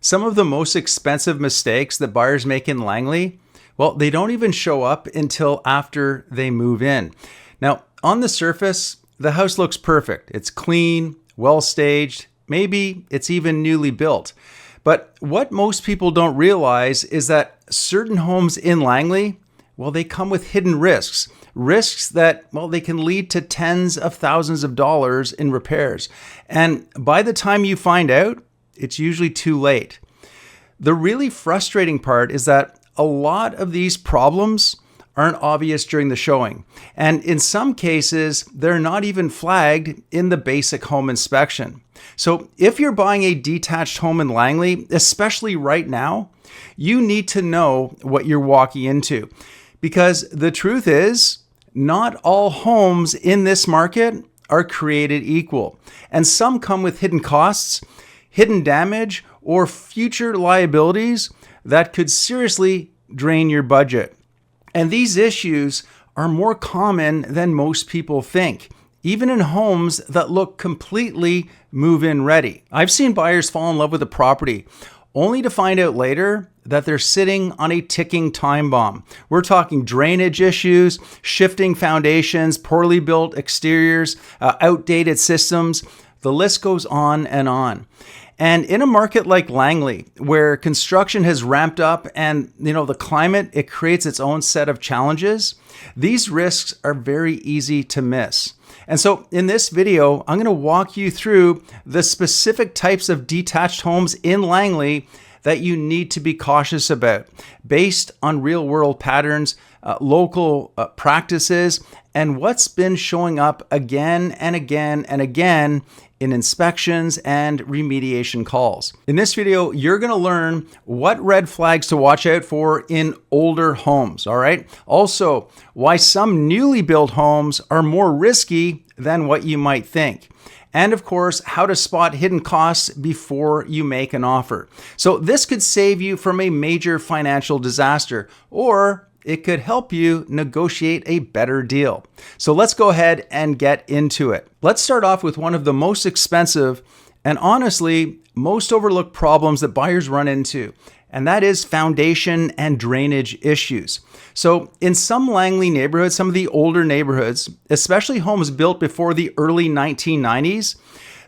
Some of the most expensive mistakes that buyers make in Langley, well, they don't even show up until after they move in. Now, on the surface, the house looks perfect. It's clean, well staged, maybe it's even newly built. But what most people don't realize is that certain homes in Langley, well, they come with hidden risks. Risks that, well, they can lead to tens of thousands of dollars in repairs. And by the time you find out, it's usually too late. The really frustrating part is that a lot of these problems aren't obvious during the showing. And in some cases, they're not even flagged in the basic home inspection. So if you're buying a detached home in Langley, especially right now, you need to know what you're walking into. Because the truth is, not all homes in this market are created equal. And some come with hidden costs, hidden damage, or future liabilities that could seriously drain your budget. And these issues are more common than most people think, even in homes that look completely move-in ready. I've seen buyers fall in love with a property only to find out later that they're sitting on a ticking time bomb. We're talking drainage issues, shifting foundations, poorly built exteriors, outdated systems. The list goes on and on. And in a market like Langley, where construction has ramped up and the climate, it creates its own set of challenges, these risks are very easy to miss. And so in this video, I'm going to walk you through the specific types of detached homes in Langley that you need to be cautious about based on real world patterns, local practices, and what's been showing up again and again and again in inspections and remediation calls. In this video, you're going to learn what red flags to watch out for in older homes, all right? Also, why some newly built homes are more risky than what you might think. And of course, how to spot hidden costs before you make an offer. So this could save you from a major financial disaster, or it could help you negotiate a better deal. So let's go ahead and get into it. Let's start off with one of the most expensive and honestly most overlooked problems that buyers run into, and that is foundation and drainage issues. So in some Langley neighborhoods, some of the older neighborhoods, especially homes built before the early 1990s,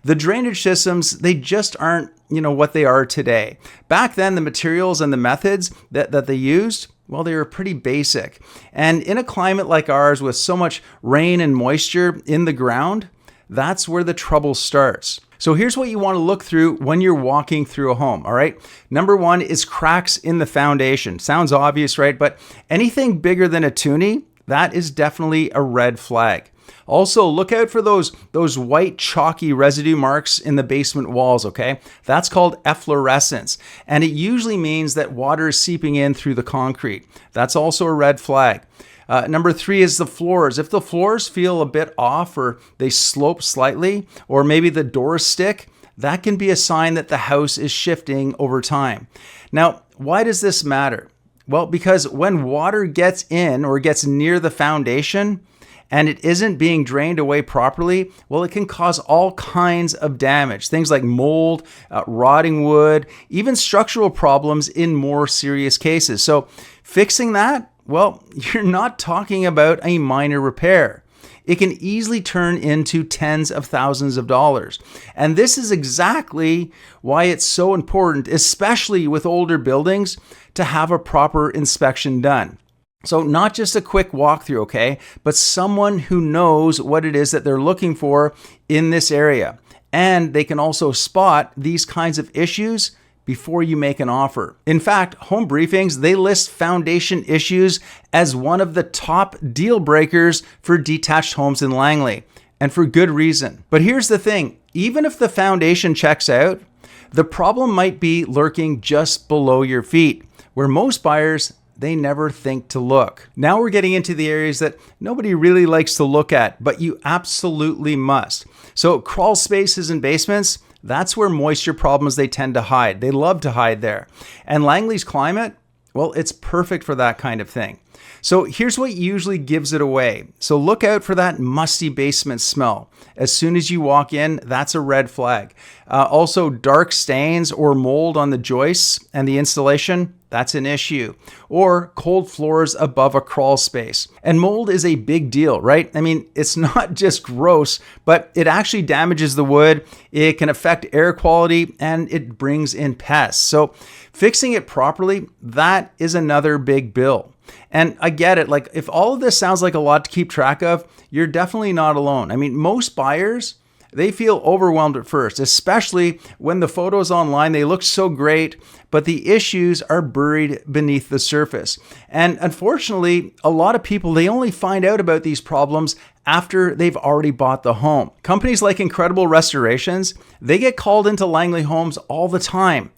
the drainage systems, they just aren't, what they are today. Back then, the materials and the methods that they used, well, they were pretty basic. And in a climate like ours with so much rain and moisture in the ground, that's where the trouble starts. So here's what you want to look through when you're walking through a home, all right? Number one is cracks in the foundation. Sounds obvious, right? But anything bigger than a toonie, that is definitely a red flag. Also, look out for those white chalky residue marks in the basement walls, okay? That's called efflorescence, and it usually means that water is seeping in through the concrete. That's also a red flag. Number three is the floors. If the floors feel a bit off or they slope slightly, or maybe the doors stick, that can be a sign that the house is shifting over time. Now, why does this matter? Well, because when water gets in or gets near the foundation, and it isn't being drained away properly, well, it can cause all kinds of damage. Things like mold, rotting wood, even structural problems in more serious cases. So fixing that, well, you're not talking about a minor repair. It can easily turn into tens of thousands of dollars. And this is exactly why it's so important, especially with older buildings, to have a proper inspection done. So not just a quick walkthrough, okay, but someone who knows what it is that they're looking for in this area. And they can also spot these kinds of issues before you make an offer. In fact, home briefings, they list foundation issues as one of the top deal breakers for detached homes in Langley, and for good reason. But here's the thing, even if the foundation checks out, the problem might be lurking just below your feet, where most buyers, they never think to look. Now we're getting into the areas that nobody really likes to look at, but you absolutely must. So crawl spaces and basements, that's where moisture problems, they tend to hide. They love to hide there. And Langley's climate, well, it's perfect for that kind of thing. So here's what usually gives it away. So look out for that musty basement smell. As soon as you walk in, that's a red flag. Also, dark stains or mold on the joists and the installation, that's an issue. Or cold floors above a crawl space. And mold is a big deal, right? I mean, it's not just gross, but it actually damages the wood. It can affect air quality and it brings in pests. So fixing it properly, that is another big bill. And I get it. Like, if all of this sounds like a lot to keep track of, you're definitely not alone. I mean, most buyers, they feel overwhelmed at first, especially when the photos online, they look so great, but the issues are buried beneath the surface. And unfortunately, a lot of people, they only find out about these problems after they've already bought the home. Companies like Incredible Restorations, they get called into Langley homes all the time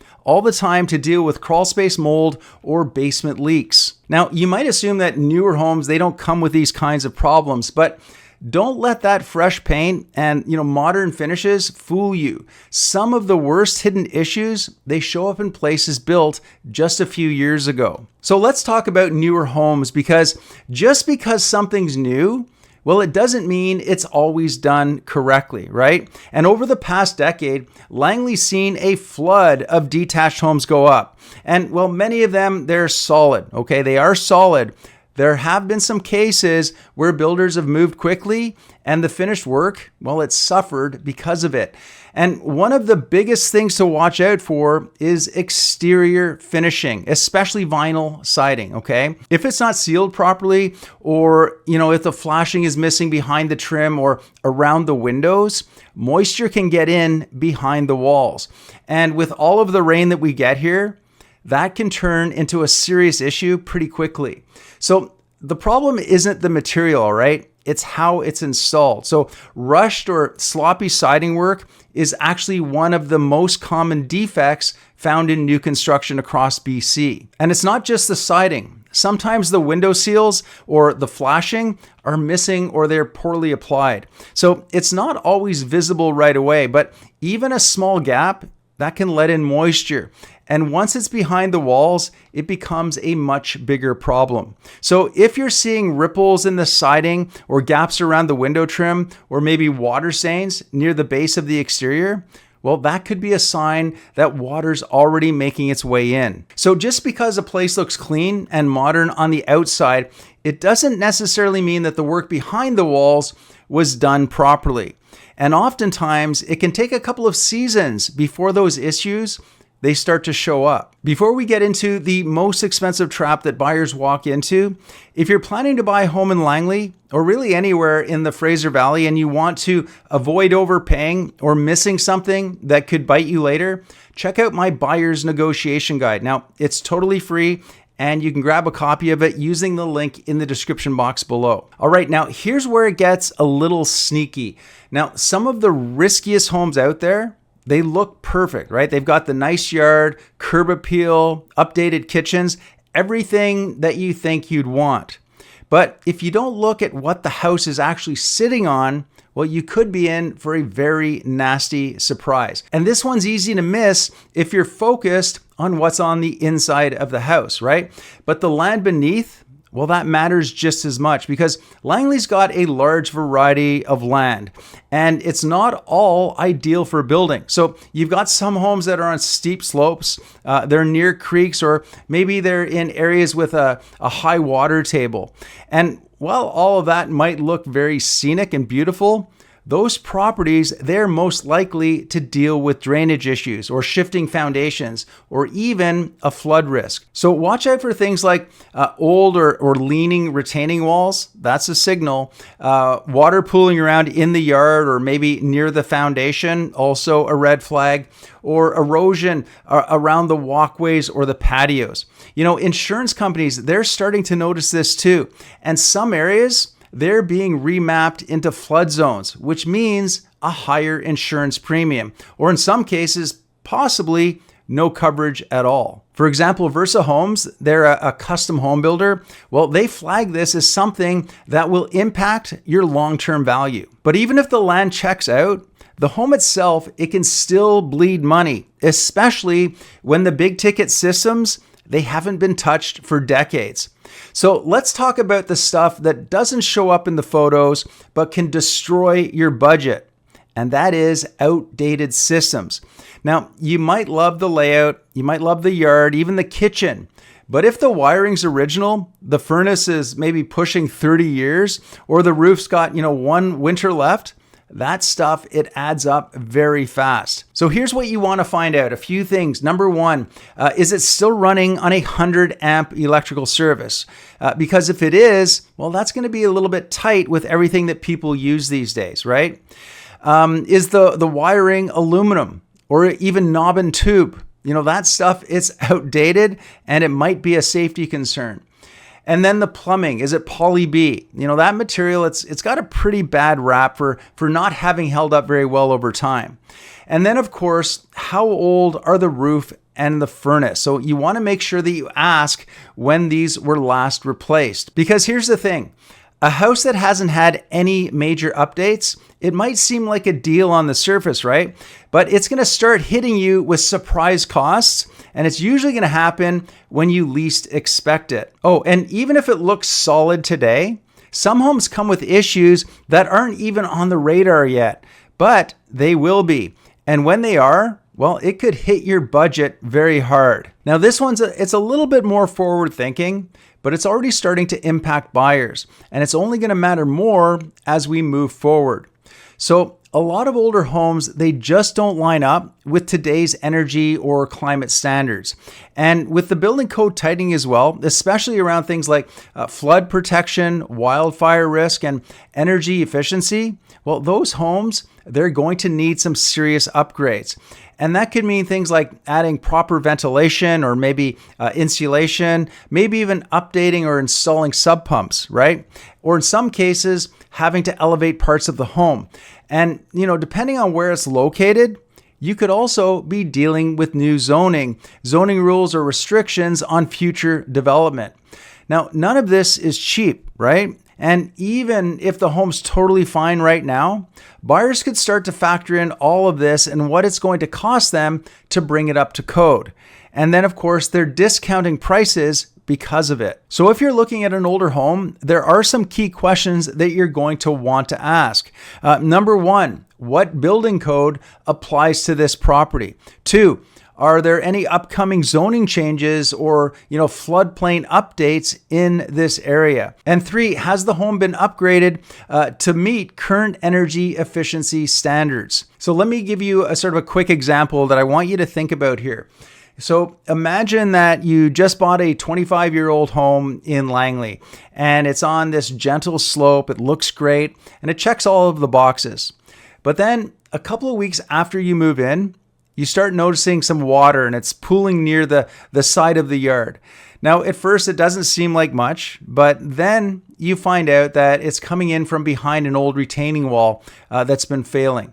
to deal with crawl space mold or basement leaks. Now, you might assume that newer homes, they don't come with these kinds of problems, but don't let that fresh paint and modern finishes fool you. Some of the worst hidden issues, they show up in places built just a few years ago. So let's talk about newer homes, because just because something's new, well, it doesn't mean it's always done correctly, right? And over the past decade, Langley's seen a flood of detached homes go up. And well, many of them, they're solid, okay? They are solid. There have been some cases where builders have moved quickly and the finished work, well, it's suffered because of it. And one of the biggest things to watch out for is exterior finishing, especially vinyl siding, okay? If it's not sealed properly, or if the flashing is missing behind the trim or around the windows, moisture can get in behind the walls. And with all of the rain that we get here, that can turn into a serious issue pretty quickly. So the problem isn't the material, all right? It's how it's installed. So rushed or sloppy siding work is actually one of the most common defects found in new construction across BC. And it's not just the siding. Sometimes the window seals or the flashing are missing or they're poorly applied. So it's not always visible right away, but even a small gap, that can let in moisture. And once it's behind the walls, it becomes a much bigger problem. So if you're seeing ripples in the siding or gaps around the window trim, or maybe water stains near the base of the exterior, well, that could be a sign that water's already making its way in. So just because a place looks clean and modern on the outside, it doesn't necessarily mean that the work behind the walls was done properly. And oftentimes, it can take a couple of seasons before those issues, they start to show up. Before we get into the most expensive trap that buyers walk into, if you're planning to buy a home in Langley, or really anywhere in the Fraser Valley, and you want to avoid overpaying or missing something that could bite you later, check out my buyer's negotiation guide. Now, it's totally free, and you can grab a copy of it using the link in the description box below. All right, now here's where it gets a little sneaky. Now, some of the riskiest homes out there, they look perfect, right? They've got the nice yard, curb appeal, updated kitchens, everything that you think you'd want. But if you don't look at what the house is actually sitting on, well, you could be in for a very nasty surprise. And this one's easy to miss if you're focused on what's on the inside of the house, right? But the land beneath, well, that matters just as much, because Langley's got a large variety of land and it's not all ideal for building. So you've got some homes that are on steep slopes, they're near creeks, or maybe they're in areas with a high water table. And while all of that might look very scenic and beautiful, those properties, they're most likely to deal with drainage issues or shifting foundations or even a flood risk. So watch out for things like old or leaning retaining walls. That's a signal. Water pooling around in the yard or maybe near the foundation, also a red flag. Or erosion around the walkways or the patios. Insurance companies, they're starting to notice this too. And some areas, they're being remapped into flood zones, which means a higher insurance premium, or in some cases, possibly no coverage at all. For example, Versa Homes, they're a custom home builder. Well, they flag this as something that will impact your long-term value. But even if the land checks out, the home itself, it can still bleed money, especially when the big ticket systems, they haven't been touched for decades. So let's talk about the stuff that doesn't show up in the photos, but can destroy your budget. And that is outdated systems. Now, you might love the layout, you might love the yard, even the kitchen. But if the wiring's original, the furnace is maybe pushing 30 years, or the roof's got, one winter left, that stuff, it adds up very fast. So here's what you want to find out. A few things. Number one, is it still running on a 100 amp electrical service? Because if it is, well, that's going to be a little bit tight with everything that people use these days, right? Is the wiring aluminum or even knob and tube? That stuff, it's outdated and it might be a safety concern. And then the plumbing, is it poly B? That material, it's got a pretty bad rap for not having held up very well over time. And then of course, how old are the roof and the furnace? So you want to make sure that you ask when these were last replaced. Because here's the thing, a house that hasn't had any major updates, it might seem like a deal on the surface, right? But it's going to start hitting you with surprise costs, and it's usually going to happen when you least expect it. Oh, and even if it looks solid today, some homes come with issues that aren't even on the radar yet, but they will be. And when they are, well, it could hit your budget very hard. Now, this one's it's a little bit more forward thinking, but it's already starting to impact buyers, and it's only going to matter more as we move forward. So a lot of older homes, they just don't line up with today's energy or climate standards. And with the building code tightening as well, especially around things like flood protection, wildfire risk, and energy efficiency, well, those homes, they're going to need some serious upgrades. And that could mean things like adding proper ventilation or maybe insulation, maybe even updating or installing sub pumps, right? Or in some cases, having to elevate parts of the home. And, depending on where it's located, you could also be dealing with new zoning rules or restrictions on future development. Now, none of this is cheap, right? And even if the home's totally fine right now, buyers could start to factor in all of this and what it's going to cost them to bring it up to code. And then, of course, they're discounting prices because of it. So if you're looking at an older home, there are some key questions that you're going to want to ask. Number one, what building code applies to this property? Two, are there any upcoming zoning changes or, floodplain updates in this area? And three, has the home been upgraded to meet current energy efficiency standards? So let me give you a sort of a quick example that I want you to think about here. So imagine that you just bought a 25-year-old home in Langley, and it's on this gentle slope. It looks great, and it checks all of the boxes. But then a couple of weeks after you move in, you start noticing some water, and it's pooling near the side of the yard. Now, at first, it doesn't seem like much, but then you find out that it's coming in from behind an old retaining wall that's been failing.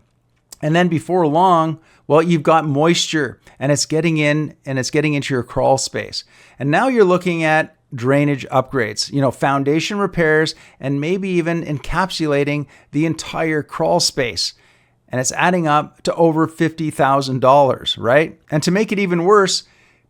And then before long, well, you've got moisture and it's getting in and it's getting into your crawl space. And now you're looking at drainage upgrades, foundation repairs, and maybe even encapsulating the entire crawl space. And it's adding up to over $50,000, right? And to make it even worse,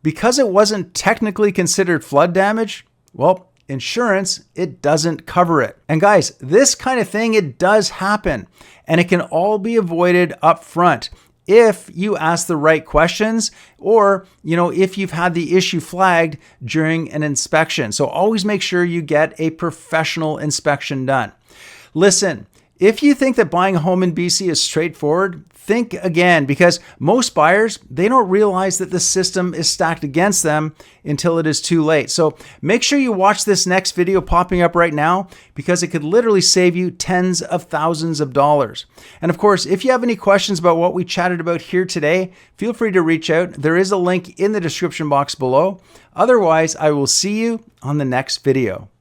because it wasn't technically considered flood damage, well, insurance, it doesn't cover it. And guys, this kind of thing, it does happen, and it can all be avoided up front if you ask the right questions or, if you've had the issue flagged during an inspection. So always make sure you get a professional inspection done. Listen, if you think that buying a home in BC is straightforward, think again, because most buyers, they don't realize that the system is stacked against them until it is too late. So make sure you watch this next video popping up right now, because it could literally save you tens of thousands of dollars. And of course, if you have any questions about what we chatted about here today, feel free to reach out. There is a link in the description box below. Otherwise, I will see you on the next video.